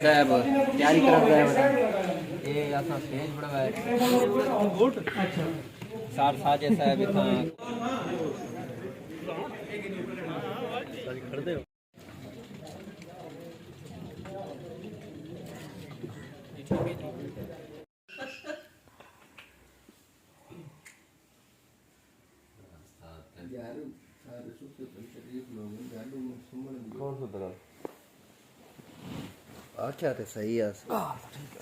साहब तैयारी कर रहे हैं ये असा स्टेज बड़ा है अच्छा सार साजे साहब इतना खड़ दे यार सारे सुस्त शरीफ लोग गाड़ू में सुमन कौन सा तरह अच्छा तो सही है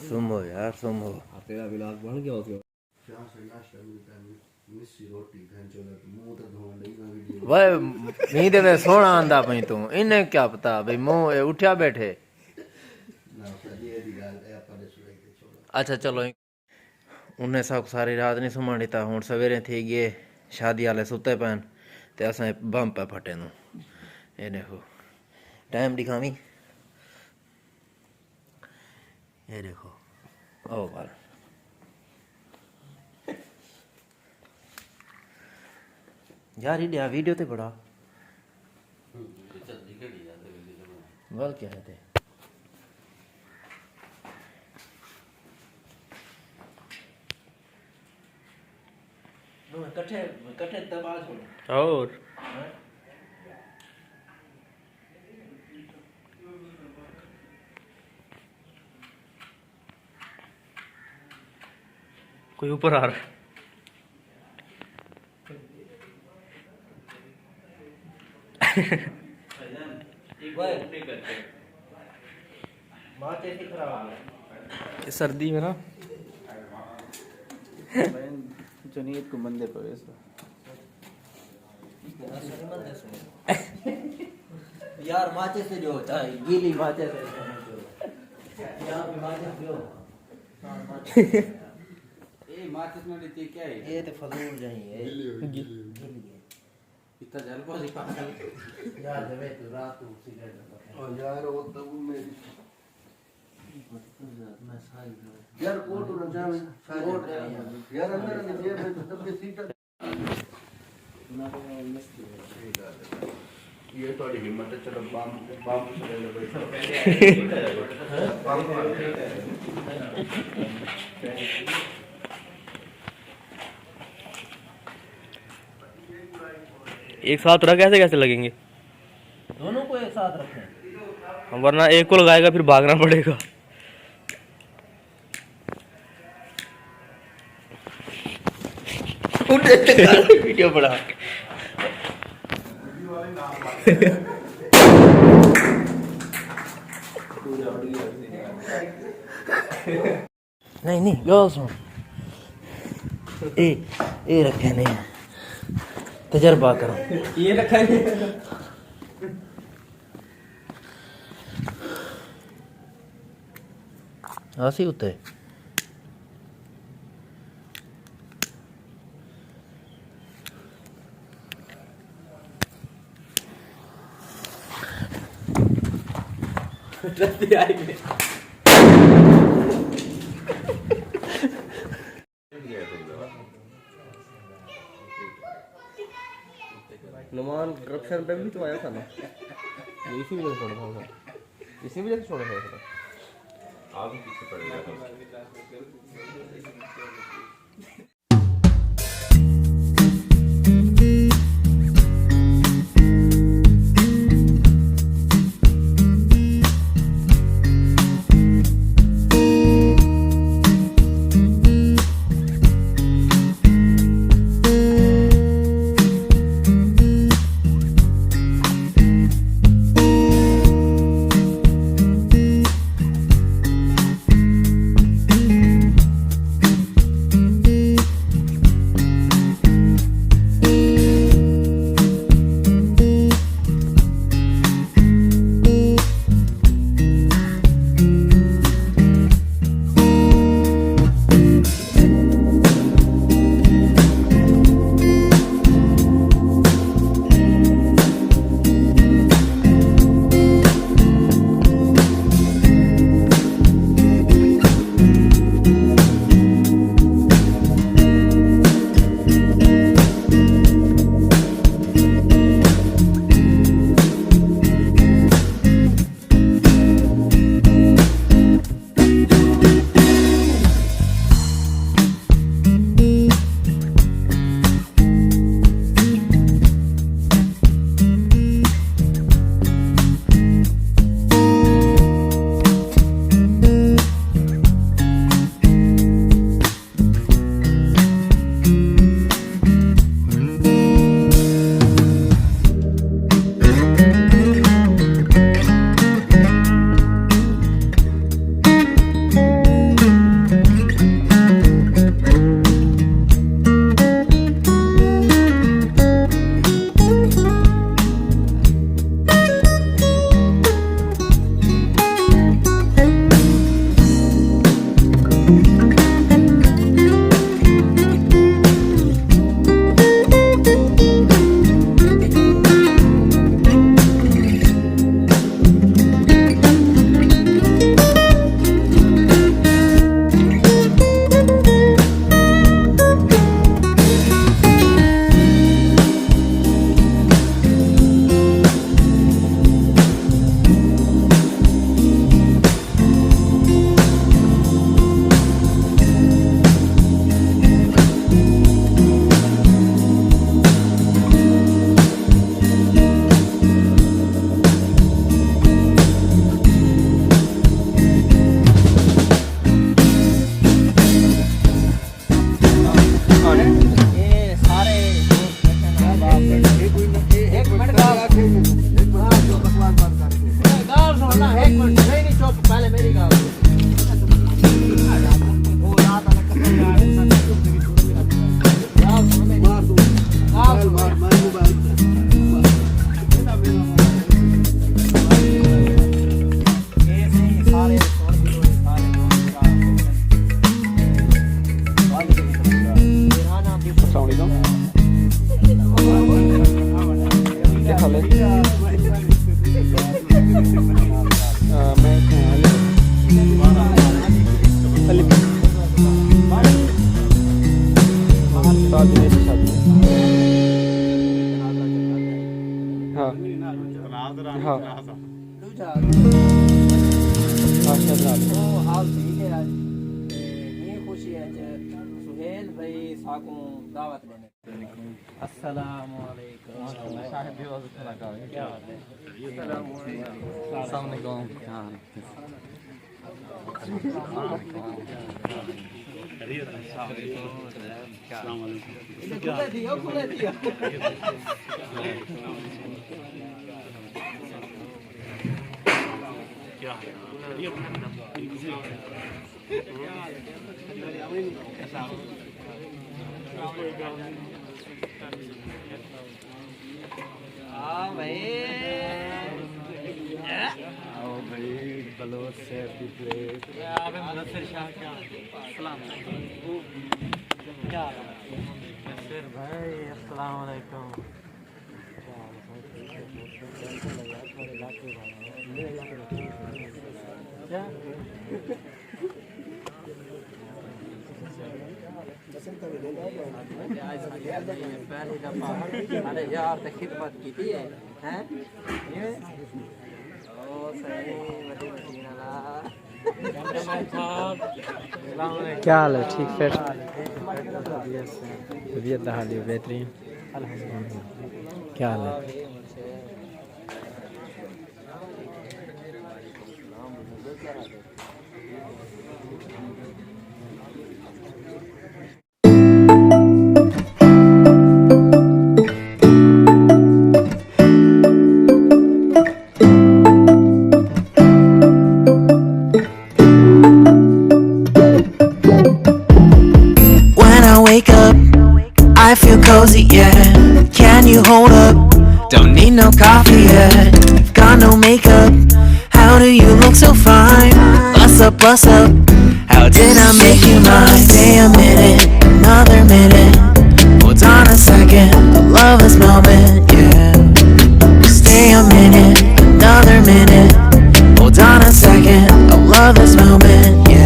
सुमो यार सुमो तेरा विलास बन गया उसको क्या सही नाश्ता मिलता है मिस्सी रोटी घंचो ना मुंह तो धोने लगी ना वीडियो भाई नींद में सोना आंदा पई तू इन्हें क्या पता भाई मुंह उठा बैठे ना ये दी गल है अपन ने सुनाई दे छोड़ा अच्छा चलो उन्हें सब सारी रात नहीं सुमन दिता हुन सवेरे थी गए शादी वाले सुते पैन ते असां बम पे फटे नु ये देखो टाइम दिखावी ये देखो ओ बार यार ये वीडियो ते बड़ा गल क्या है ते कट्ठे कट्ठे दबा छोड़ और कोई ऊपर आ रहा है सर्दी में ना जनीद को मंदे पर यार माचे से जो गीली माचे से यार माचे जो ए माचिस में लेती क्या है ये तो फजूल जाई है इतना जलवा पागल यार जब तू रात को सिगरेट और यार वो तो मेरी मैं सारी यार कोट न जावे कोट यार अंदर ने जेब में तब भी सीट ना तो मस्त ये थोड़ी हिम्मत है चलो बम बम चले लो बम एक साथ रख कैसे कैसे लगेंगे दोनों को एक साथ रखें वरना एक को लगाएगा फिर भागना पड़ेगा वीडियो बड़ा नहीं नहीं लो सुन ए रखे नहीं तजर्बा करो ये रखा है आसी उते रस्ते आएंगे नुमान करप्शन पे भी तो आया था ना इसी वजह से छोड़ा था इसी वजह से छोड़ा था आगे पीछे पड़ेगा साकू दावत देने। अस्सलाम वालेकुम। साहब भी बहुत अच्छा लगा। क्या बात है? अस्सलाम वालेकुम। हाँ। भाई बलोच से प्लेट क्या भाई अस्सलाम वालेकुम। क्या पहली दफा अरे यार तो खिदमत की थी हैं ओ सही क्या हाल है? ठीक फिर तबीयत हाल है बेहतरीन क्या हाल है? I feel cozy, yeah. Can you hold up? Don't need no coffee yet. Got no makeup. How do you look so fine? Bust up, bust up. How did I make you mine? Stay a minute, another minute. Hold on a second, I love this moment, yeah. Stay a minute, another minute. Hold on a second, I love this moment, yeah.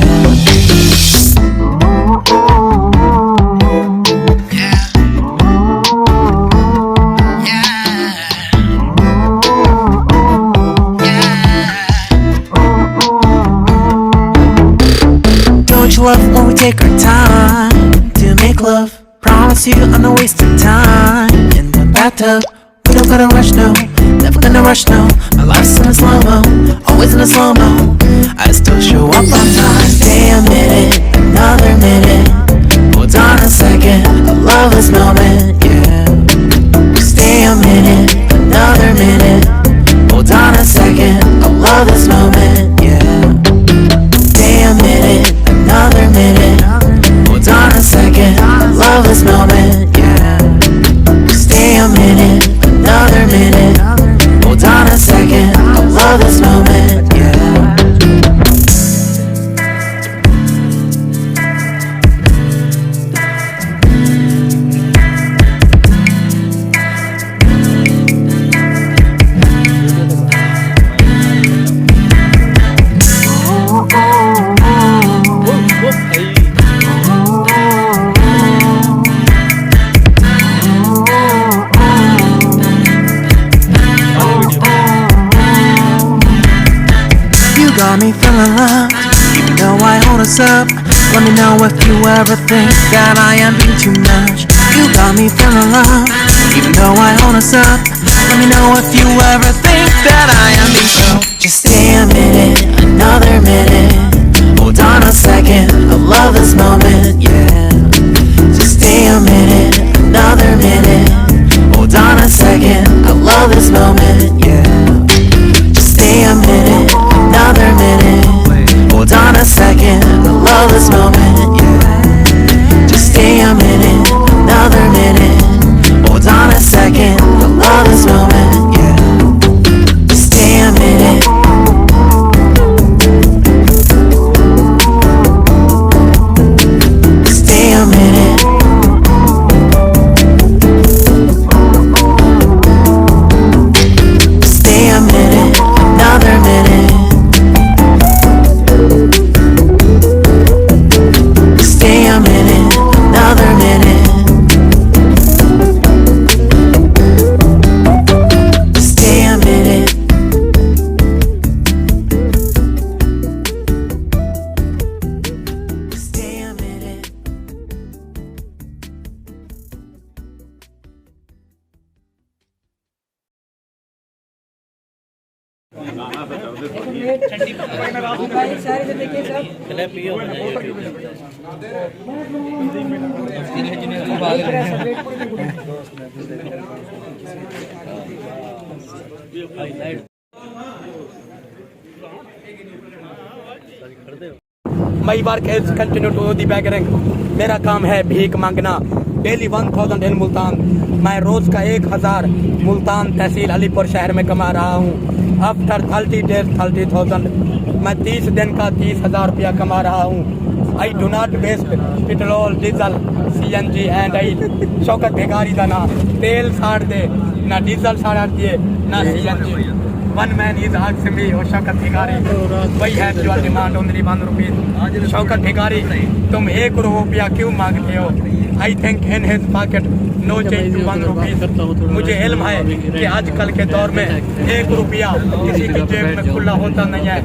Love when we take our time to make love. Promise you I'm not wasting time in the bathtub. We don't gotta rush, no. Never gonna rush, no. My life's in a slow-mo, always in a slow-mo. I still show up on time. Stay a minute, another minute. Hold on a second, I love this moment, yeah. Stay a minute, another minute. Hold on a second, I love this moment, yeah. Stay a minute, another minute. Hold on a second, I love this moment, yeah. Stay a minute, another minute. Hold on a second, I love this moment, yeah. Got me feeling loved, even though I hold us up. Let me know if you ever think that I am being too much. You got me feeling loved, even though I hold us up. Let me know if you ever think that I am being so. Just stay a minute, another minute. Hold on a second, I love this moment, yeah. Just stay a minute, another minute. Hold on a second, I love this moment, yeah. Just stay a minute, another minute. Hold on a second, I love this moment, yeah. Just stay a minute, another minute. Hold on a second, I love this moment, yeah. Just stay a minute. My work is continue to the begging. मेरा काम है भीख मांगना. Daily 1000 इन मुल्तान. मैं रोज का 1000 मुल्तान तहसील अलीपुर शहर में कमा रहा हूँ. After 30 days 30,000. मैं 30 दिन का 30,000 रुपया कमा रहा हूँ. I do not waste petrol, diesel, CNG and oil. Shaukat भिखारी का ना तेल साड़ दे ना डीजल साड़ दिए ना CNG. One man is asking me, oh Shaukat भिखारी, why have your demand only 1 rupee? Shaukat भिखारी, तुम 1 रुपया क्यों मांगते हो? I think in his pocket no change to 1 rupee. मुझे इल्म है कि आजकल के दौर में 1 रुपया किसी की जेब में खुला होता नहीं है.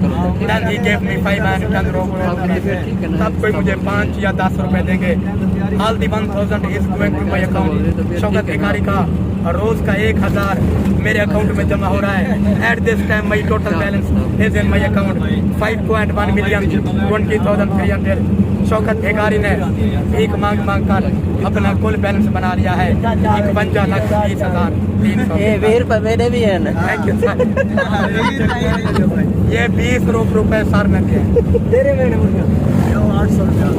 Then he gave me 5 and 10 rupees. तब कोई मुझे 5 या 10 रुपए देंगे. All the 1000 is going to my account. Shaukat भिखारी का रोज का 1000 मेरे अकाउंट में जमा हो रहा है. At this time my total balance is in my account 5.1 million 20,300. Shaukat भिखारी ने भीख मांग मांग कर अपना कुल बैलेंस बना लिया है 51,20,300. ये 20 रुपए मेरे भी हैं. Thank you sir. ये 20 रुपए सर ने दिए. तेरे मैंने 800 रुपया.